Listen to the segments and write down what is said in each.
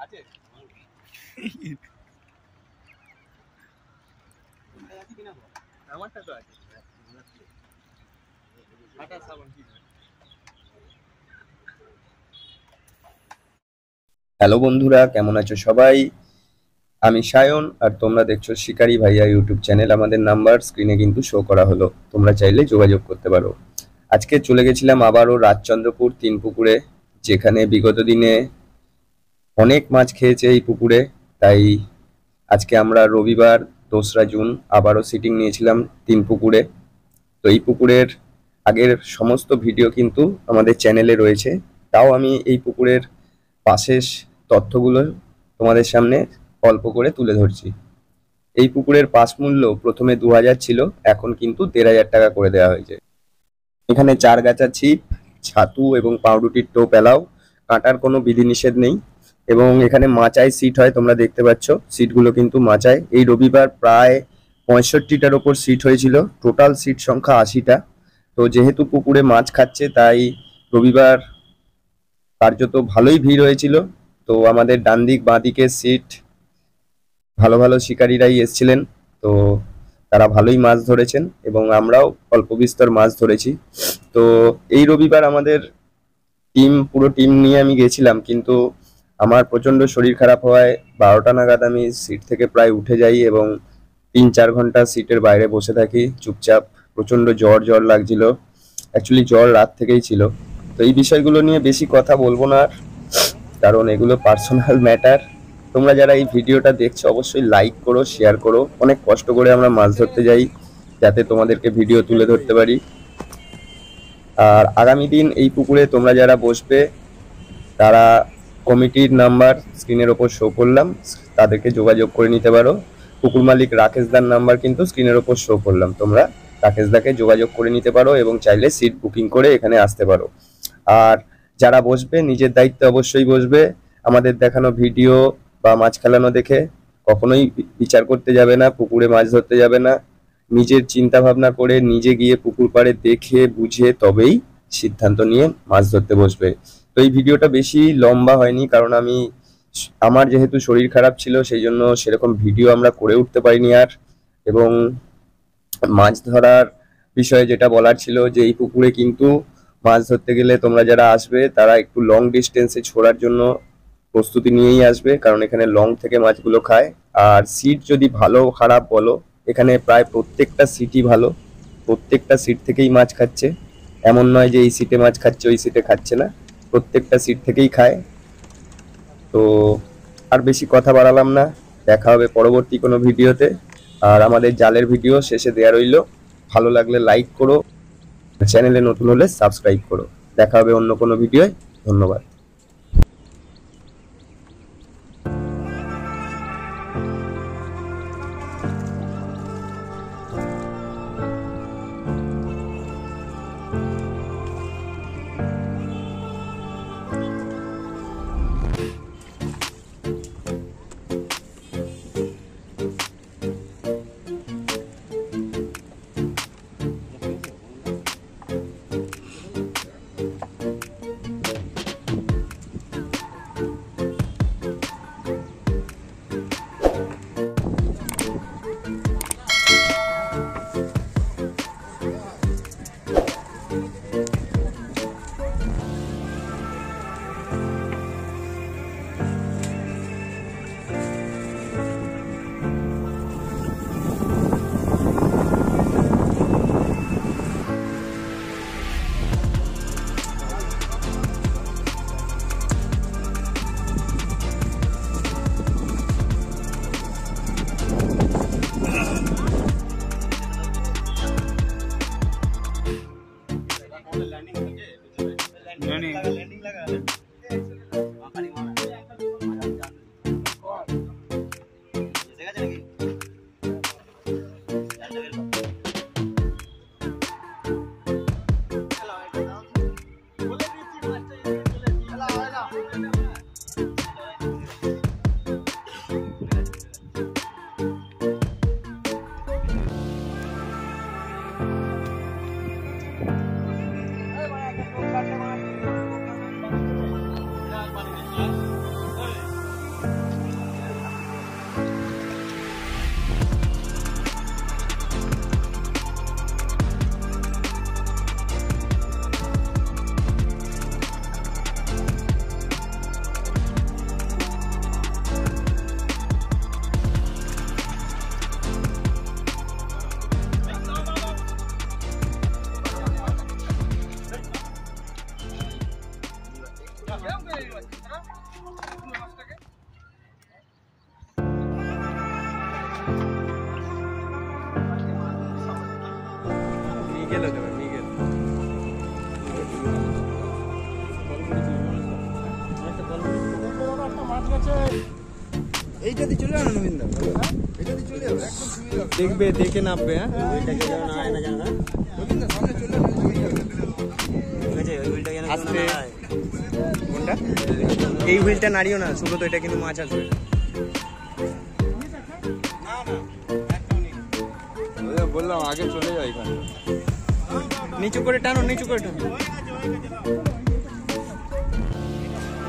Hello বন্ধুরা, কেমন আছো সবাই? আমি সায়ন আর তোমরা দেখছো শিকারি ভাইয়া ইউটিউব চ্যানেল। আমাদের নাম্বার স্ক্রিনে কিন্তু শো করা হলো, তোমরা চাইলে যোগাযোগ করতে পারো। আজকে চলে গেছিলাম আবারও রাজচন্দ্রপুর 3 পুকুরে, যেখানে বিগত দিনে অনেক মাছ খেয়েছে এই পুকুরে। তাই আজকে আমরা রবিবার 2রা জুন আবারও সিটিং নিয়েছিলাম 3 পুকুরে। তো এই পুকুরের আগের সমস্ত ভিডিও কিন্তু আমাদের চ্যানেলে রয়েছে, তাও আমি এই পুকুরের পাশের তথ্যগুলো তোমাদের সামনে অল্প করে তুলে ধরছি। এই পুকুরের পাস মূল্য প্রথমে 2000 ছিল, এখন কিন্তু 1500 টাকা করে দেওয়া হয়েছে। এখানে 4 গাছা ছিপ, ছাতু এবং পাউরুটির টোপ এলাও, কাটার কোনো বিধিনিষেধ নেই। এবং এখানে মাচায় সিট হয়, তোমরা দেখতে পাচ্ছ সিটগুলো কিন্তু মাচায়। এই রবিবার প্রায় 65টার ওপর সিট হয়েছিল, টোটাল সিট সংখ্যা 80টা। তো যেহেতু পুকুরে মাছ খাচ্ছে তাই রবিবার কার্যত ভালোই ভিড় হয়েছিল। তো আমাদের ডান দিক বাঁ দিকের সিট ভালো ভালো শিকারীরাই এসছিলেন, তো তারা ভালোই মাছ ধরেছেন এবং আমরাও অল্প বিস্তর মাছ ধরেছি। তো এই রবিবার আমাদের পুরো টিম নিয়ে আমি গেছিলাম, কিন্তু আমার প্রচণ্ড শরীর খারাপ হওয়ায় 12টা নাগাদ আমি সিট থেকে প্রায় উঠে যাই এবং 3-4 ঘন্টা সিটের বাইরে বসে থাকি চুপচাপ। প্রচণ্ড জ্বর লাগছিল, অ্যাকচুয়ালি জ্বর রাত থেকেই ছিল। তো এই বিষয়গুলো নিয়ে বেশি কথা বলবো না, কারণ এগুলো পার্সোনাল ম্যাটার। তোমরা যারা এই ভিডিওটা দেখছো অবশ্যই লাইক করো, শেয়ার করো। অনেক কষ্ট করে আমরা মাছ ধরতে যাই যাতে তোমাদেরকে ভিডিও তুলে ধরতে পারি। আর আগামী দিন এই পুকুরে তোমরা যারা বসবে তারা কমিটির নাম্বার স্ক্রিনের ওপর শো করলাম, তাদেরকে যোগাযোগ করে নিতে পারো। পুকুর মালিক রাকেশদার নাম্বার কিন্তু স্ক্রিনের ওপর শো করলাম, তোমরা রাকেশদাকে যোগাযোগ করে নিতে পারো এবং চাইলে সিট বুকিং করে এখানে আসতে পারো। আর যারা বসবে নিজের দায়িত্বে অবশ্যই বসবে। আমাদের দেখানো ভিডিও বা মাছ খেলানো দেখে কখনোই বিচার করতে যাবে না, পুকুরে মাছ ধরতে যাবে না। নিজের চিন্তা ভাবনা করে নিজে গিয়ে পুকুর পাড়ে দেখে বুঝে তবেই সিদ্ধান্ত নিয়ে মাছ ধরতে বসবে। তো এই ভিডিওটা বেশি লম্বা হয়নি, কারণ আমার যেহেতু শরীর খারাপ ছিল সেই জন্য সেরকম ভিডিও আমরা করে উঠতে পারিনি। আর এবং মাছ ধরার বিষয়ে যেটা বলার ছিল যে এই পুকুরে কিন্তু মাছ ধরতে গেলে তোমরা যারা আসবে তারা একটু লং ডিস্টেন্সে ছোড়ার জন্য প্রস্তুতি নিয়েই আসবে, কারণ এখানে লং থেকে মাছগুলো খায়। আর সিট যদি ভালো খারাপ বলো, এখানে প্রায় প্রত্যেকটা সিটই ভালো, প্রত্যেকটা সিট থেকেই মাছ খাচ্ছে। এমন নয় যে এই সিটে মাছ খাচ্ছে ওই সিটে খাচ্ছে না, প্রত্যেকটা সিট থেকেই খায়। তো আর বেশি কথা বাড়ালাম না, দেখা হবে পরবর্তী কোনো ভিডিওতে। আর আমাদের জালের ভিডিও শেষে দেয়া রইল, ভালো লাগলে লাইক করো, চ্যানেলে নতুন হলে সাবস্ক্রাইব করো। দেখা হবে অন্য কোনো ভিডিওয়। ধন্যবাদ। এইটা দিয়ে চলে যাবে নবীন দা, এটা দিয়ে চলে যাবে একদম সুবিধা হবে। দেখবে দেখে নামবে। হ্যাঁ ওইটাকে যেন না হয় না জানা নবীন দা সামনে চলে যাবে সুবিধা হবে। ঠিক আছে ওই হুইলটা যেন না হয়। কোনটা? এই হুইলটা নাড়িও না, শুধু তো এটা কিন্তু মাছ আসবে। না না একদম নেই, ওই বললাম আগে চলে যাও এখানে। নিচু করে টানো, নিচু করে টানো।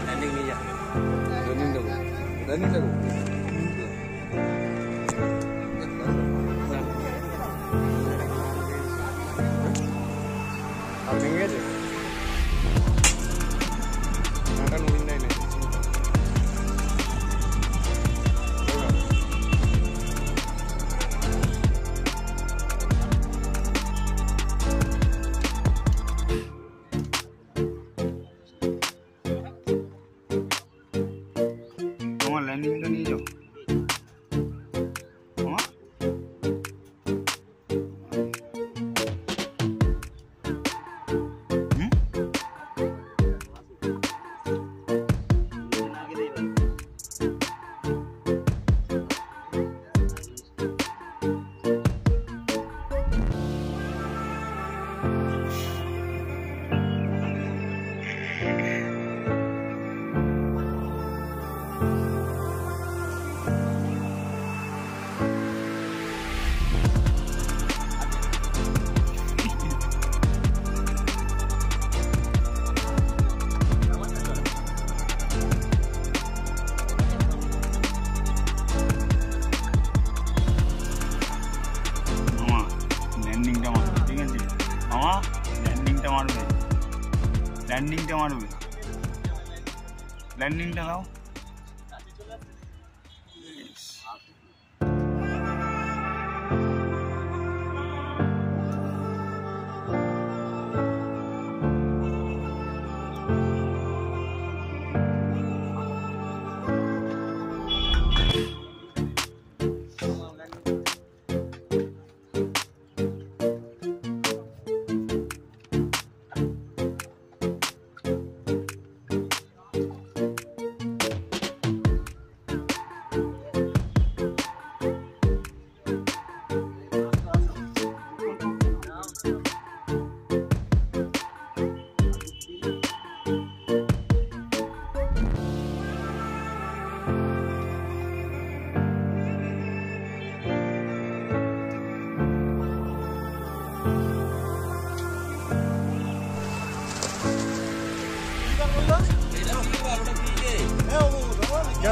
ল্যান্ডিং নিয়ে যা, ল্যান্ডিং দেবো, ল্যান্ডিং দেবো। আর ভেঙে গেছে নাটা, নবীন নাই নেই। আমার ল্যান্ডিংটা নিয়ে যাও। ল্যান্ডিংটা মারবে, ল্যান্ডিংটা দাও।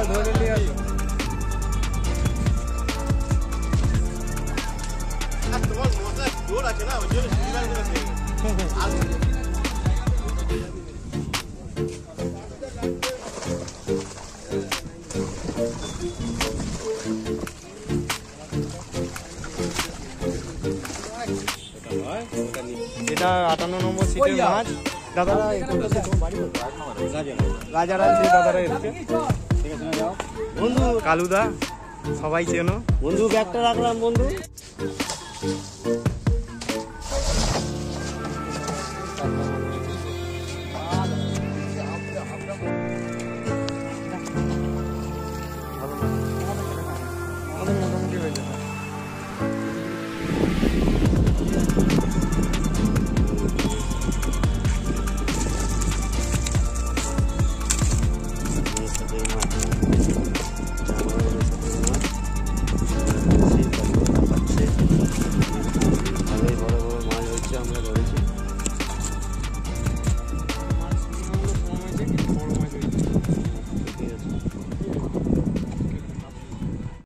ধরে নিয়ে আসো। তোমার মাথায় জোর আছে না, ওই জন্য এটা 58 নম্বর সিটের মাছ। দাদারা রাজারা যে দাদারা এসছে বন্ধু, কালুদা সবাই চেনো বন্ধু। ব্যাগটা রাখলাম বন্ধু।